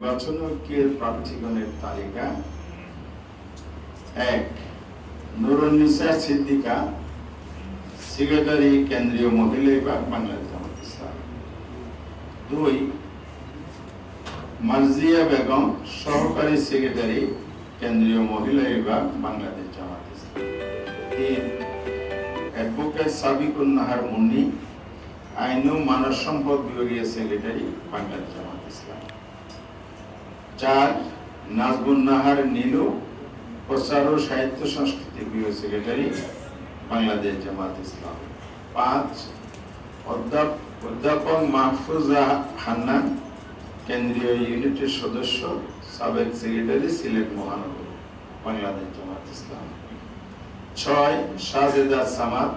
নির্বাচনের প্রার্থীগণের তালিকা: ১. নুরুন্নিসা সিদ্দিকা, সেক্রেটারি, কেন্দ্রীয় মহিলা বিভাগ, বাংলাদেশ জামাত ইসলাম। ২. মার্জিয়া বেগম, সহকারী সেক্রেটারি, কেন্দ্রীয় মহিলা বিভাগ, বাংলাদেশ জামাত ইসলাম। ৩. অ্যাডভোকেট সাবিকুন নাহার মুন্নি, আইন ও মানব সম্পদ বিভাগীয় সেক্রেটারি, বাংলাদেশ জামাত ইসলাম। ৪. নাজমুন নাহার নীলু, প্রচার ও সাহিত্য সংস্কৃতি বিভাগীয় সেক্রেটারি, বাংলাদেশ জামাত ইসলাম। ৫. অধ্যাপক মাহফুজা হান্নান, কেন্দ্রীয় ইউনিটের সদস্য, সাবেক সেক্রেটারি, সিলেট মহানগর, বাংলাদেশ জামাত ইসলাম। ৬. শাহজেদা সামাদ,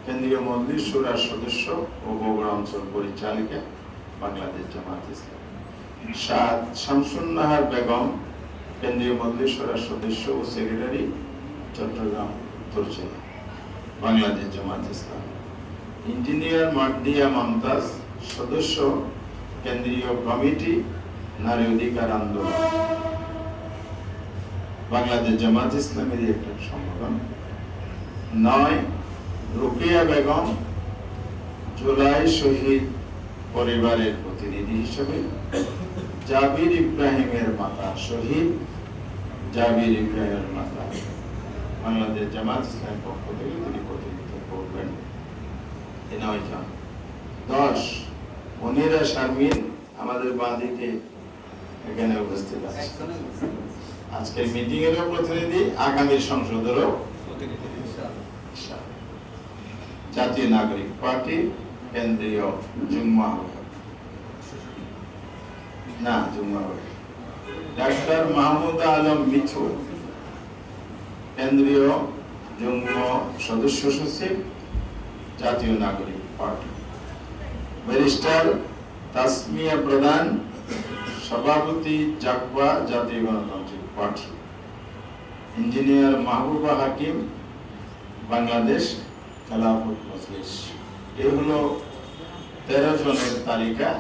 কেন্দ্রীয় মজলিস শুরার সদস্য ও বগুড়া অঞ্চল পরিচালিকা, বাংলাদেশ জামাত ইসলাম। ৭. শামসুন নাহার বেগম, কেন্দ্রীয় মজলিস শুরার সদস্য ও সেক্রেটারি, চট্টগ্রাম উত্তর জেলা, বাংলাদেশ জামাত ইসলাম। ইঞ্জিনিয়ার মার্দিয়া মমতাজ, সদস্য, কেন্দ্রীয় কমিটি, নারী অধিকার আন্দোলন, বাংলাদেশ জামাত ইসলামের একটা সংগঠন। ৯. রুকিয়া বেগম, জুলাই শহীদ পরিবারের প্রতিনিধি হিসেবে, জাবির ইব্রাহিমের মাতা, শহীদ জাবির ইব্রাহিমের মাতা, বাংলাদেশ জামাত ইসলামের পক্ষ থেকে তিনি প্রতিনিধিত্ব করবেন। ১০. মনিরা শারমিন, আমাদের বাঁদিকে এখানে উপস্থিত আছে, আজকের মিটিং এরও প্রতিনিধি, আগামী সংসদেরও প্রতিনিধি, জাতীয় নাগরিক পার্টি, কেন্দ্রীয় যুগ্ম ডাক্তার মাহমুদ আলম মিঠু, কেন্দ্রীয় যুগ্ম সদস্য সচিব, জাতীয় নাগরিক পার্টি। ব্যারিস্টার তাসমিয়া প্রধান, সভাপতি, জাকবা, জাতীয় গণতান্ত্রিক পার্টি। ইঞ্জিনিয়ার মাহবুবা হাকিম, বাংলাদেশ খেলাফত মজলিস। এই হলো 13 জনের তালিকা।